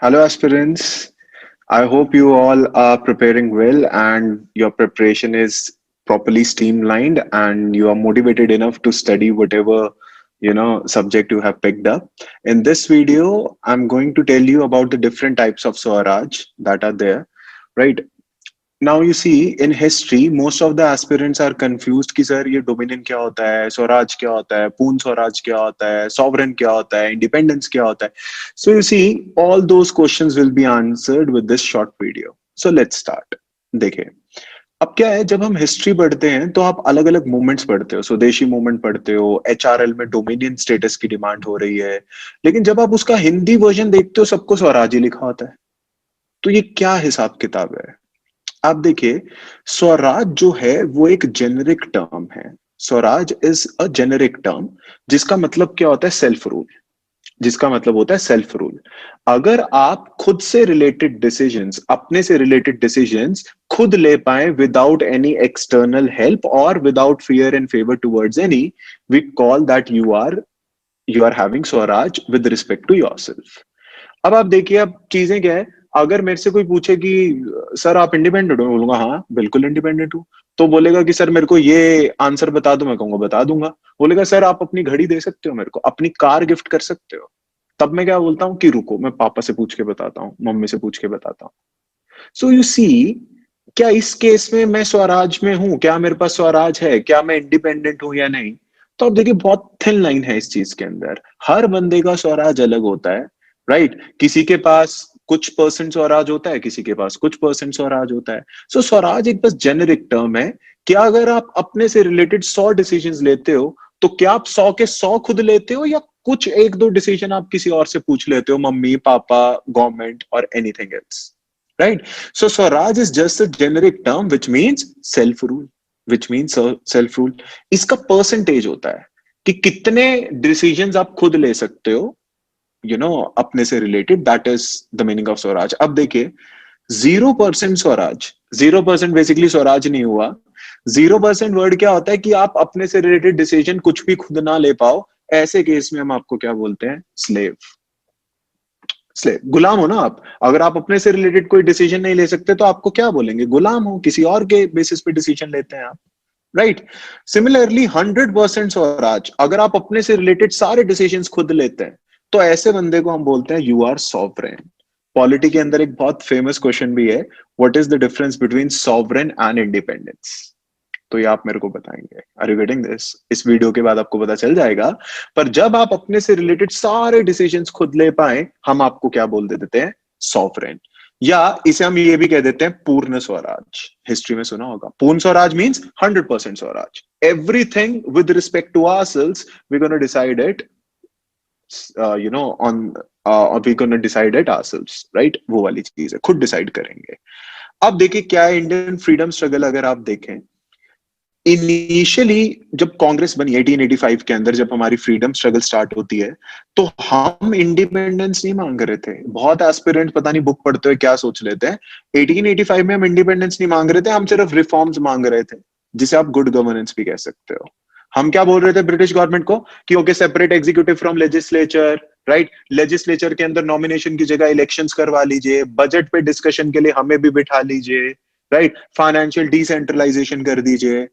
Hello, aspirants. I hope you all are preparing well and your preparation is properly streamlined and you are motivated enough to study whatever subject you have picked up. In this video, I'm going to tell you about the different types of Swaraj that are there, right? Now you see in history most of the aspirants are confused कि sir ये dominion क्या होता है, स्वराज क्या होता है, पूर्ण स्वराज क्या होता है, सॉवरेन क्या होता है, इंडिपेंडेंस क्या होता है. So you see all those questions will be answered with this short video. So let's start. देखिए, अब क्या है, जब हम हिस्ट्री पढ़ते हैं तो आप अलग अलग मूवमेंट्स पढ़ते हो, स्वदेशी मूवमेंट पढ़ते हो, एचआरएल में डोमिनियन स्टेटस की डिमांड हो रही है. लेकिन जब आप उसका हिंदी वर्जन देखते हो सबको स्वराज ही लिखा होता है. तो ये क्या हिसाब किताब है? आप देखिए, स्वराज जो है वो एक जेनेरिक टर्म है. Swaraj is a generic term जिसका मतलब क्या होता है? Self rule. जिसका मतलब होता है सेल्फ रूल. अगर आप खुद से रिलेटेड डिसीजंस, अपने से रिलेटेड डिसीजंस खुद ले पाए विदाउट एनी एक्सटर्नल हेल्प और without fear and favour towards any, we call that you are having swaraj with respect to yourself. अब आप देखिए, अब चीजें क्या है. अगर मेरे से कोई पूछे कि सर आप इंडिपेंडेंट हो, मैं बोलूंगा हाँ बिल्कुल इंडिपेंडेंट हूँ. तो बोलेगा कि सर मेरे को ये आंसर बता दो, मैं कहूंगा बता दूंगा. बोलेगा सर आप अपनी घड़ी दे सकते हो मेरे को, अपनी कार गिफ्ट कर सकते हो. तब मैं क्या बोलता हूँ कि रुको मैं पापा से पूछ के बताता हूँ, मम्मी से पूछ के बताता हूँ. सो यू सी, क्या इस केस में मैं स्वराज में हूं? क्या मेरे पास स्वराज है? क्या मैं इंडिपेंडेंट हूं या नहीं? तो अब देखिए, बहुत थिन लाइन है इस चीज के अंदर. हर बंदे का स्वराज अलग होता है, राइट? किसी के पास कुछ परसेंट स्वराज होता है, किसी के पास कुछ परसेंट स्वराज होता है. सो स्वराज एक बस जेनेरिक टर्म है. क्या अगर आप अपने से रिलेटेड 100 डिसीजन लेते हो तो क्या आप 100 के 100 खुद लेते हो, या कुछ एक दो डिसीजन आप किसी और से पूछ लेते हो, मम्मी पापा, गवर्नमेंट और anything else, right? So Swaraj is just a generic term which means self rule, which means self rule. इसका परसेंटेज होता है कि कितने डिसीजंस आप खुद ले सकते हो, अपने से related. That is the meaning of Swaraj. अब देखिए, 0% स्वराज, 0% बेसिकली स्वराज नहीं हुआ. 0% वर्ड क्या होता है कि आप अपने से रिलेटेड डिसीजन कुछ भी खुद ना ले पाओ. ऐसे केस में हम आपको क्या बोलते हैं? स्लेव. स्लेव, गुलाम हो ना आप. अगर आप अपने से रिलेटेड कोई डिसीजन नहीं ले सकते तो आपको क्या बोलेंगे? गुलाम हो. किसी और के बेसिस पे डिसीजन लेते हैं आप, राइट? सिमिलरली 100% स्वराज, अगर आप अपने से रिलेटेड सारे डिसीजंस खुद लेते हैं तो ऐसे बंदे को हम बोलते हैं यू आर सॉवरेन. पॉलिटी के अंदर एक बहुत फेमस क्वेश्चन भी है, what is the difference between sovereign and independence? तो ये आप मेरे को बताएंगे. Are you getting this? इस वीडियो के बाद आपको पता चल जाएगा. पर जब आप अपने से रिलेटेड सारे डिसीजंस खुद ले पाए, हम आपको क्या बोल देते हैं? सॉवरेन. या इसे हम ये भी कह देते हैं पूर्ण स्वराज. हिस्ट्री में सुना होगा purna swaraj means 100% swaraj. Everything with respect to ourselves we gonna decide it, on we gonna decide it ourselves, right? वो वाली चीज है, खुद डिसाइड करेंगे. अब देखिए क्या है इंडियन फ्रीडम स्ट्रगल. अगर आप देखें, इनिशियली जब कांग्रेस बनी 1885 के अंदर, जब हमारी फ्रीडम स्ट्रगल स्टार्ट होती है, तो हम इंडिपेंडेंस नहीं मांग रहे थे. बहुत एस्पिरेंट पता नहीं बुक पढ़ते हुए क्या सोच लेते हैं. 1885 में हम इंडिपेंडेंस नहीं मांग रहे थे, हम सिर्फ रिफॉर्म्स मांग रहे थे, जिसे आप गुड गवर्नेंस भी कह सकते हो. हम क्या बोल रहे थे ब्रिटिश गवर्नमेंट को कि okay, separate executive from legislature, right? Legislature के अंदर नॉमिनेशन की जगह इलेक्शंस करवा लीजिए, बजट पे डिस्कशन के लिए हमें भी बिठा लीजिए, राइट? फाइनेंशियल डिसेंट्रलाइजेशन कर दीजिए.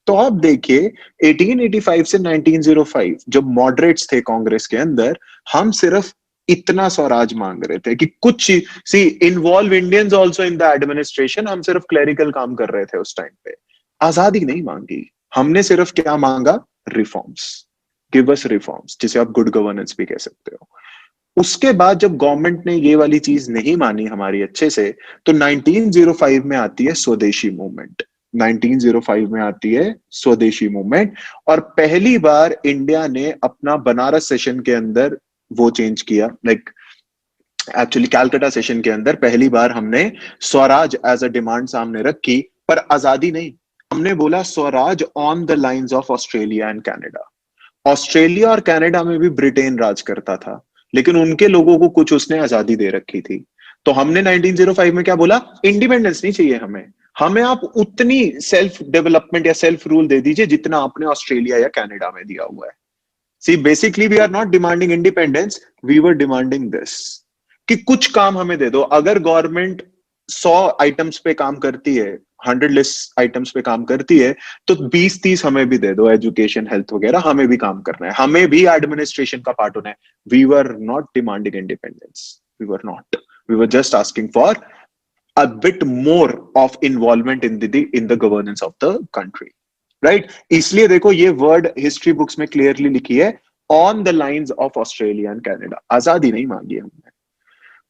तो आप देखिए, 1885 से 1905 जब मॉडरेट्स थे कांग्रेस के अंदर, हम सिर्फ इतना स्वराज मांग रहे थे कि कुछ सी involve Indians also in the administration. हम सिर्फ क्लेरिकल काम कर रहे थे उस टाइम पे. आजादी नहीं मांगी हमने, सिर्फ क्या मांगा? रिफॉर्म्स. गिव अस रिफॉर्म्स, जिसे आप गुड गवर्नेंस भी कह सकते हो. उसके बाद जब गवर्नमेंट ने ये वाली चीज नहीं मानी हमारी अच्छे से, तो 1905 में आती है स्वदेशी मूवमेंट. 1905 में आती है स्वदेशी मूवमेंट. और पहली बार इंडिया ने अपना बनारस सेशन के अंदर वो चेंज किया. लाइक एक्चुअली कैलकाटा सेशन के अंदर पहली बार हमने स्वराज एज अ डिमांड सामने रखी, पर आजादी नहीं. हमने बोला Swaraj on the lines of Australia and Canada. Australia और कनाडा में भी ब्रिटेन राज करता था, लेकिन उनके लोगों को कुछ उसने आजादी दे रखी थी. तो हमने 1905 में क्या बोला? इंडिपेंडेंस नहीं चाहिए हमें. हमें आप उतनी सेल्फ डेवलपमेंट या सेल्फ रूल दे दीजिए जितना आपने ऑस्ट्रेलिया या कनाडा में दिया हुआ है. See, basically we are not demanding independence, we were demanding this. कि कुछ काम हमें दे दो। अगर गवर्नमेंट 100 आइटम्स पे काम करती है, 100 लिस्ट आइटम्स पे काम करती है, तो 20-30 हमें भी दे दो, एजुकेशन हेल्थ वगैरह हमें भी काम करना है, हमें भी एडमिनिस्ट्रेशन का पार्ट होना है। We were not demanding independence, we were not, we were just asking for a bit more of involvement in the governance of the country, right? इसलिए देखो ये वर्ड हिस्ट्री बुक्स में क्लियरली लिखी है, on the lines of Australia and Canada. आजादी नहीं मांगी हमने।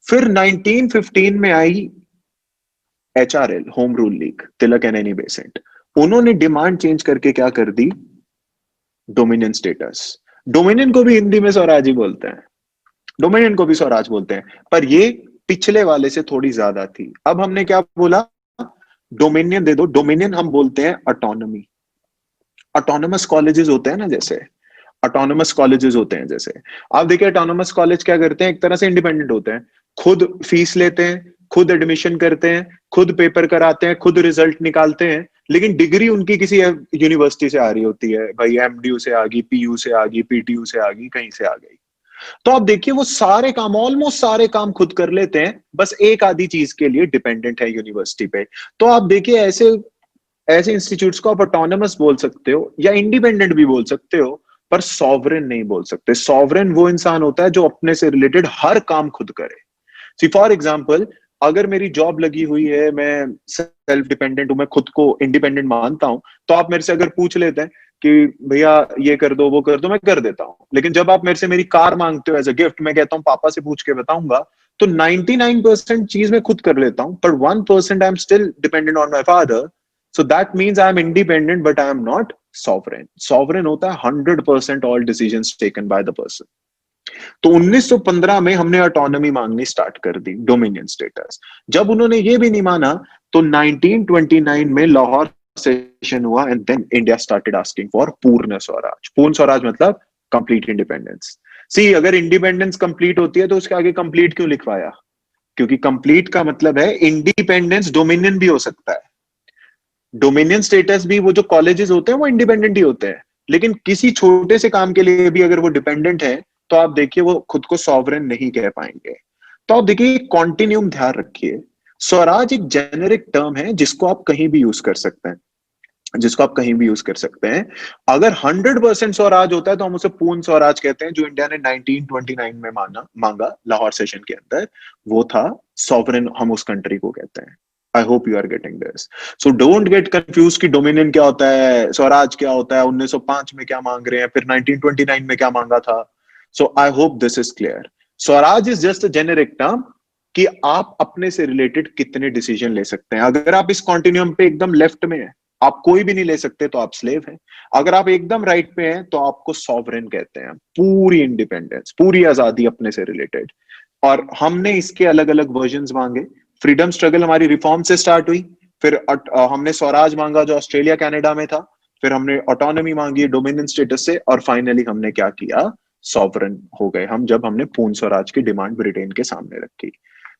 फिर 1915 में आई HRL, home rule league, Tilak and Annie Besant. उन्होंने डिमांड चेंज करके क्या कर दी, डोमिनियन स्टेटस। डोमिनियन को भी हिंदी में स्वराज ही बोलते हैं, डोमिनियन को भी स्वराज बोलते हैं, पर ये पिछले वाले से थोड़ी ज्यादा थी। अब हमने क्या बोला, डोमिनियन दे दो। डोमिनियन हम बोलते हैं ऑटोनॉमी। ऑटोनोमस कॉलेजेस होते हैं ना, जैसे ऑटोनोमस कॉलेजेस होते हैं जैसे, आप देखिए ऑटोनोमस कॉलेज क्या करते हैं, एक तरह से इंडिपेंडेंट होते हैं, खुद फीस लेते हैं, खुद एडमिशन करते हैं, खुद पेपर कराते हैं, खुद रिजल्ट निकालते हैं, लेकिन डिग्री उनकी किसी यूनिवर्सिटी से आ रही होती है भाई, एमडीयू से आ गई, पीयू से आ गई, पीटीयू से आ गई, कहीं से आ गई। तो आप देखिए वो सारे काम, ऑलमोस्ट सारे काम खुद कर लेते हैं, बस एक आधी चीज के लिए डिपेंडेंट है यूनिवर्सिटी पे। तो आप देखिए ऐसे ऐसे इंस्टीट्यूट्स को आप ऑटोनमस बोल सकते हो या इंडिपेंडेंट भी बोल सकते हो, पर सॉवरेन नहीं बोल सकते। सॉवरेन वो इंसान होता है जो अपने से रिलेटेड हर काम खुद करे। सी फॉर एग्जाम्पल, अगर मेरी जॉब लगी हुई है, मैं सेल्फ डिपेंडेंट हूं, मैं खुद को इंडिपेंडेंट मानता हूं, तो आप मेरे से अगर पूछ लेते हैं कि भैया ये कर दो वो कर दो, मैं कर देता हूं। लेकिन जब आप मेरे से मेरी कार मांगते हो एज अ गिफ्ट, मैं कहता हूँ पापा से पूछ के बताऊंगा, तो 99% चीज मैं खुद कर लेता हूं, पर 1% I am still dependent on my father. So that means I am independent but I am not sovereign. Sovereign होता है 100% all decisions taken by the person. तो 1915 में हमने ऑटोनॉमी मांगनी स्टार्ट कर दी, डोमिनियन स्टेटस। जब उन्होंने ये भी नहीं माना, तो 1929 में लाहौर सेशन हुआ and then India started asking for purna swaraj. पूर्ण स्वराज मतलब कंप्लीट इंडिपेंडेंस। सी, अगर इंडिपेंडेंस कंप्लीट होती है तो उसके आगे कंप्लीट क्यों लिखवाया? क्योंकि कंप्लीट का मतलब है इंडिपेंडेंस डोमिनियन भी हो सकता है। डोमिनियन स्टेटस भी, वो जो कॉलेजेस होते हैं वो इंडिपेंडेंट ही होते हैं, लेकिन किसी छोटे से काम के लिए भी अगर वो डिपेंडेंट है, तो आप देखिए वो खुद को सॉवरेन नहीं कह पाएंगे। तो आप देखिए कॉन्टिन्यूम ध्यान रखिए। स्वराज एक जेनेरिक टर्म है जिसको आप कहीं भी यूज कर सकते हैं, जिसको आप कहीं भी यूज कर सकते हैं। अगर 100% स्वराज होता है तो हम उसे पूर्ण स्वराज कहते हैं, जो इंडिया ने 1929 में मांगा लाहौर सेशन के अंदर, वो था सॉवरेन, हम उस कंट्री को कहते हैं। I hope you are getting this. So don't get confuse कि डोमिनियन क्या होता है, स्वराज क्या होता है, 1905 में क्या मांग रहे हैं, फिर 1929 में क्या मांगा था। So I hope this is clear. Swaraj is just a generic term कि आप अपने से रिलेटेड कितने डिसीजन ले सकते हैं। अगर आप इस कॉन्टिन्यूम पे एकदम लेफ्ट में है, आप कोई भी नहीं ले सकते, तो आप स्लेव हैं। अगर आप एकदम राइट पे हैं, तो आपको सॉवरेन कहते हैं, पूरी इंडिपेंडेंस, पूरी आजादी अपने से रिलेटेड। और हमने इसके अलग अलग वर्जन मांगे। फ्रीडम स्ट्रगल हमारी रिफॉर्म से स्टार्ट हुई, फिर हमने स्वराज मांगा जो ऑस्ट्रेलिया कनाडा में था, फिर हमने ऑटोनॉमी मांगी डोमिनियन स्टेटस से, और फाइनली हमने क्या किया, सॉवरेन हो गए हम, जब हमने पूर्ण स्वराज की डिमांड ब्रिटेन के सामने रखी।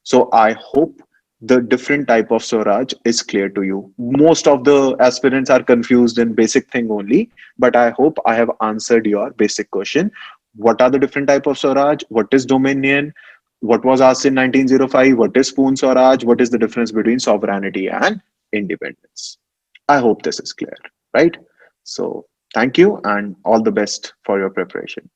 So I hope the different type of Swaraj is clear to you. Most of the aspirants are confused in basic thing only, but I hope I have answered your basic question. What are the different type of Swaraj? What is Dominion? What was asked in 1905? What is Poon Swaraj? What is the difference between sovereignty and independence? I hope this is clear, right? So thank you and all the best for your preparation.